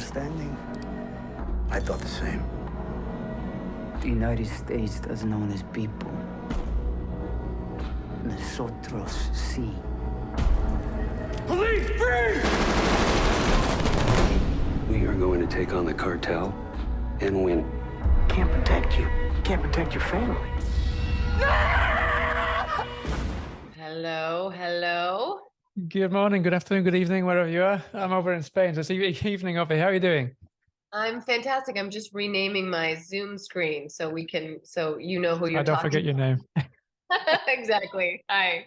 understanding. I thought the same. The United States doesn't own its people. Nosotros sí. Police, freeze! We are going to take on the cartel and win. Can't protect you. Can't protect your family. Hello, hello. Good morning, good afternoon, good evening, wherever you are. I'm over in Spain, so it's evening over here. How are you doing? I'm fantastic. I'm just renaming my Zoom screen so we can, so you know who you're I don't talking forget your name. Exactly. Hi.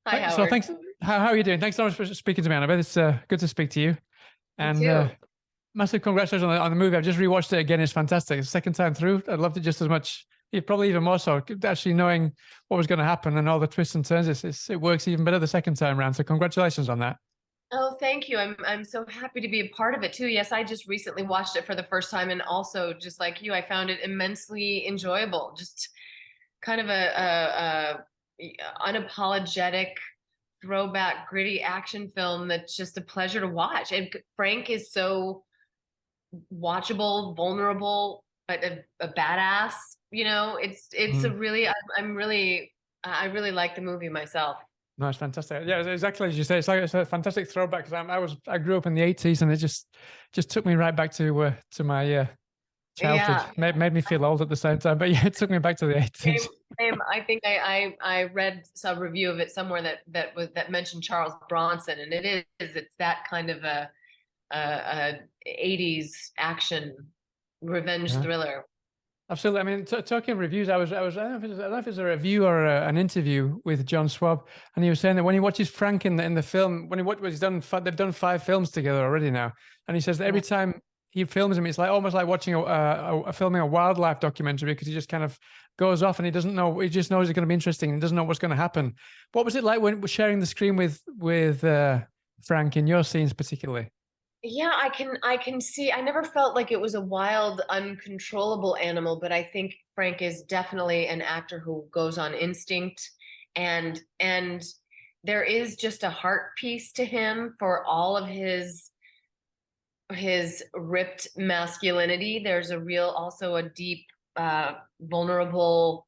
Hi, Howard. So thanks. How are you doing? Thanks so much for speaking to me, Annabeth. It's good to speak to you. And too. massive congratulations on the movie. I've just rewatched it again. It's fantastic. It's the second time through. I loved it just as much. Probably even more so. Actually knowing what was going to happen and all the twists and turns, it works even better the second time around. So congratulations on that. Oh, thank you. I'm so happy to be a part of it too. Yes, I just recently watched it for the first time, and also just like you, I found it immensely enjoyable. Just kind of a unapologetic throwback gritty action film that's just a pleasure to watch. And Frank is so watchable, vulnerable, but a badass. You know, it's a really I really like the movie myself. No, it's fantastic. Yeah, exactly as you say. It's a fantastic throwback because I grew up in the 80s, and it just took me right back to my childhood. Yeah. Made me feel old at the same time, but yeah, it took me back to the 80s. Same. I think I read some review of it somewhere that mentioned Charles Bronson, and it's that kind of a 80s action revenge thriller. Absolutely. I mean, talking reviews, I don't know if it's a review or an interview with John Swab, and he was saying that when he watches Frank in the film, they've done 5 films together already now, and he says that every time he films him, it's like almost like watching filming a wildlife documentary, because he just kind of goes off and he doesn't know. He just knows it's going to be interesting and doesn't know what's going to happen. What was it like when sharing the screen with Frank in your scenes particularly? Yeah, I can see. I never felt like it was a wild, uncontrollable animal, but I think Frank is definitely an actor who goes on instinct, and there is just a heart piece to him for all of his ripped masculinity. There's also a deep, vulnerable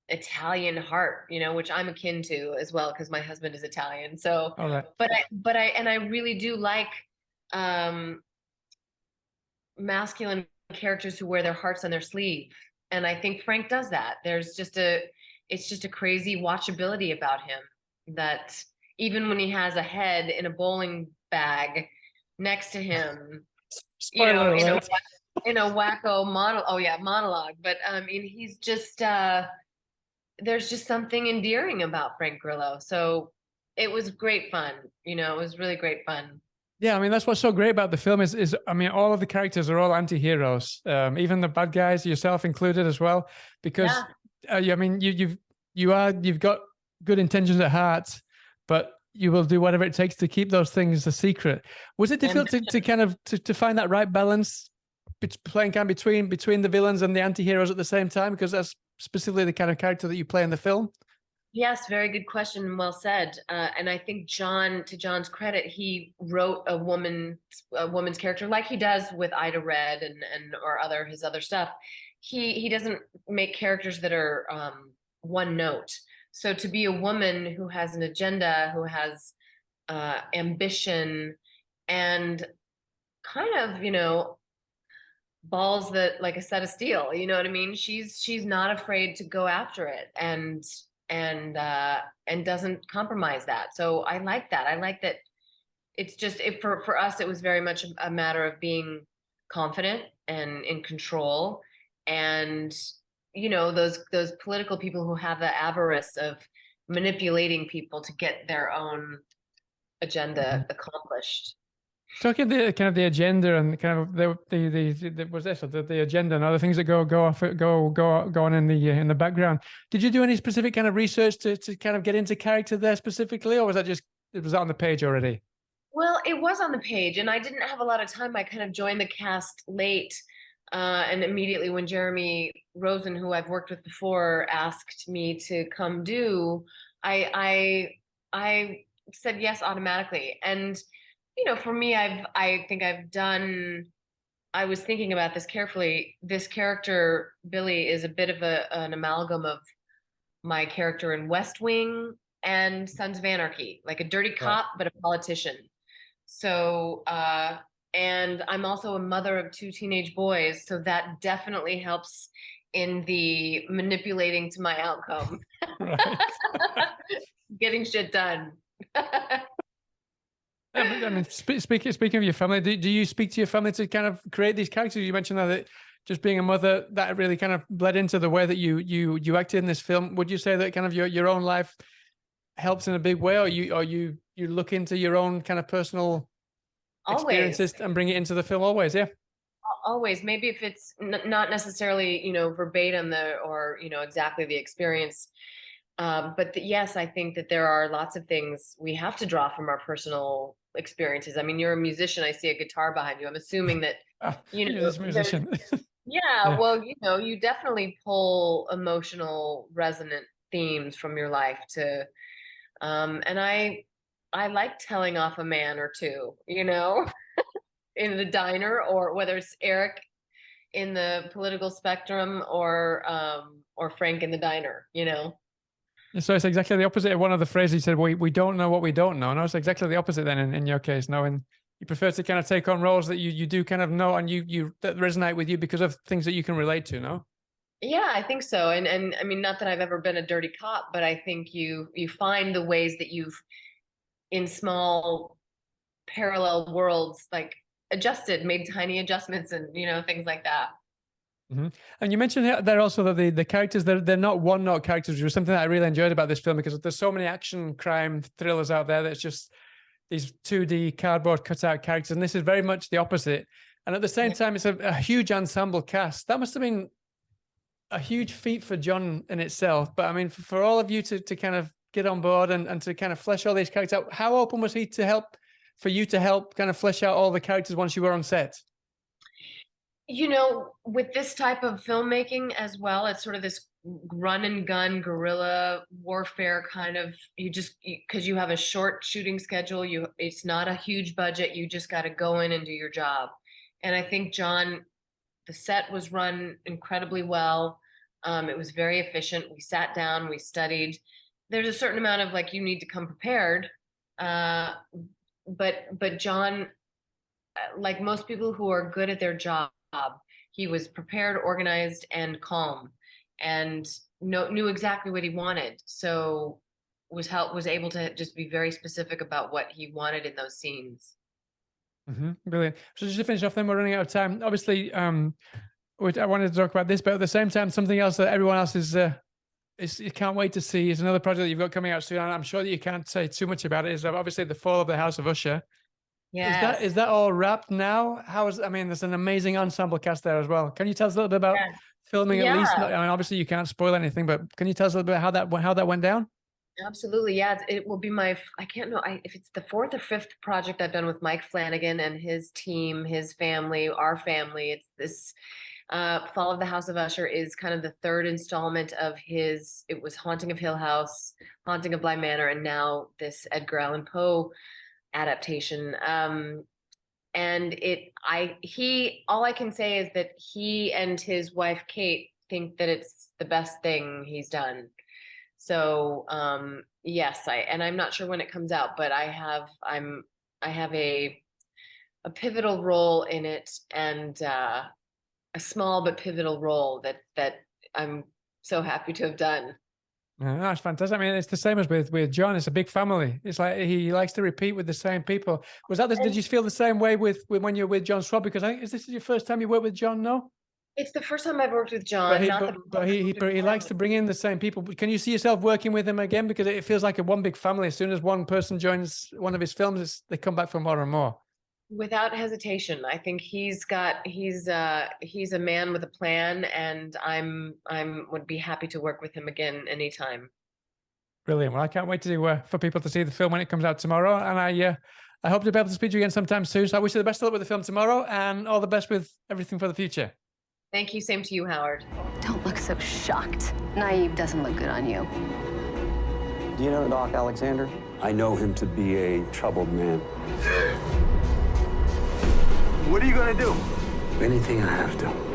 Italian heart, you know, which I'm akin to as well because my husband is Italian. So, All right. but I really do like masculine characters who wear their hearts on their sleeve, and I think Frank does that. It's just a crazy watchability about him that even when he has a head in a bowling bag next to him, Spoiler alert. in a wacko monologue. But I mean, he's just there's just something endearing about Frank Grillo. So it was great fun. You know, it was really great fun. Yeah, I mean, that's what's so great about the film is I mean, all of the characters are all anti-heroes, even the bad guys, yourself included as well, because I mean, you've got good intentions at heart, but you will do whatever it takes to keep those things a secret. Was it difficult to kind of to find that right balance playing kind of between the villains and the anti-heroes at the same time? Because that's specifically the kind of character that you play in the film. Yes, very good question and well said. And I think to John's credit, he wrote a woman's character like he does with Ida Red or his other stuff. He doesn't make characters that are one note. So to be a woman who has an agenda, who has ambition, and kind of, you know, balls that like a set of steel, you know what I mean? She's not afraid to go after it and doesn't compromise that. So I like that. I like that. It's just for us, it was very much a matter of being confident and in control. And, you know, those political people who have the avarice of manipulating people to get their own agenda accomplished. Talking the kind of the agenda and kind of the agenda and other things that go on in the background. Did you do any specific kind of research to kind of get into character there specifically, or was that on the page already? Well, it was on the page, and I didn't have a lot of time. I kind of joined the cast late, and immediately when Jeremy Rosen, who I've worked with before, asked me to come do, I said yes automatically, and for me, I think I've done. I was thinking about this carefully. This character, Billy, is a bit of an amalgam of my character in West Wing and Sons of Anarchy, like a dirty Right. cop, but a politician. So, and I'm also a mother of 2 teenage boys, so that definitely helps in the manipulating to my outcome, Right. getting shit done. I mean, speaking of your family, do you speak to your family to kind of create these characters? You mentioned that just being a mother, that really kind of bled into the way that you acted in this film. Would you say that kind of your own life helps in a big way, or you look into your own kind of personal Always. experiences and bring it into the film always? Yeah. Always. Maybe if it's not necessarily, verbatim or exactly the experience. But yes, I think that there are lots of things we have to draw from our personal experiences. I mean, you're a musician. I see a guitar behind you. I'm assuming that, You're this musician. yeah, well, you definitely pull emotional resonant themes from your life to, and I like telling off a man or two, in the diner, or whether it's Eric in the political spectrum or Frank in the diner, So it's exactly the opposite of one of the phrases you said, we don't know what we don't know. No, it's exactly the opposite then in your case, knowing you prefer to kind of take on roles that you do kind of know and you that resonate with you because of things that you can relate to, no? Yeah, I think so. And I mean, not that I've ever been a dirty cop, but I think you find the ways that you've, in small parallel worlds, like made tiny adjustments and, things like that. Mm-hmm. And you mentioned there also that the characters, they're not one-note characters, which was something that I really enjoyed about this film, because there's so many action crime thrillers out there that's just these 2D cardboard cutout characters, and this is very much the opposite. And at the same time, it's a huge ensemble cast. That must have been a huge feat for John in itself. But I mean, for all of you to kind of get on board and to kind of flesh all these characters out, how open was he for you to help kind of flesh out all the characters once you were on set? With this type of filmmaking as well, it's sort of this run and gun guerrilla warfare kind of, because you have a short shooting schedule, it's not a huge budget, you just got to go in and do your job. And I think John, the set was run incredibly well. It was very efficient. We sat down, we studied. There's a certain amount of like, you need to come prepared. But John, like most people who are good at their job, he was prepared, organized, and calm, and knew exactly what he wanted. So was able to just be very specific about what he wanted in those scenes. Mm-hmm. Brilliant. So just to finish off, then we're running out of time. Obviously, I wanted to talk about this, but at the same time, something else that everyone else you can't wait to see is another project that you've got coming out soon. And I'm sure that you can't say too much about it. Is obviously The Fall of the House of Usher. Yeah. Is that all wrapped now? There's an amazing ensemble cast there as well. Can you tell us a little bit about filming at least? I mean, obviously you can't spoil anything, but can you tell us a little bit how that went down? Absolutely. Yeah. It will be I can't know if it's the 4th or 5th project I've done with Mike Flanagan and his team, his family, our family. It's this Fall of the House of Usher is kind of the 3rd installment of it was Haunting of Hill House, Haunting of Bly Manor, and now this Edgar Allan Poe adaptation. And all I can say is that he and his wife Kate think that it's the best thing he's done. So yes, I'm not sure when it comes out, but I have a pivotal role in it, and a small but pivotal role that I'm so happy to have done. Yeah, that's fantastic. I mean, it's the same as with John. It's a big family. It's like he likes to repeat with the same people. Did you feel the same way with when you're with John Swab? Because I think this is your first time you worked with John, no? It's the first time I've worked with John. But he likes to bring in the same people. Can you see yourself working with him again? Because it feels like one big family. As soon as one person joins one of his films, they come back for more and more. Without hesitation. I think he's a man with a plan, and would be happy to work with him again anytime. Brilliant. Well, I can't wait for people to see the film when it comes out tomorrow. And I hope to be able to speak to you again sometime soon. So I wish you the best of luck with the film tomorrow and all the best with everything for the future. Thank you. Same to you, Howard. Don't look so shocked. Naive doesn't look good on you. Do you know Doc Alexander? I know him to be a troubled man. What are you gonna do? Anything I have to.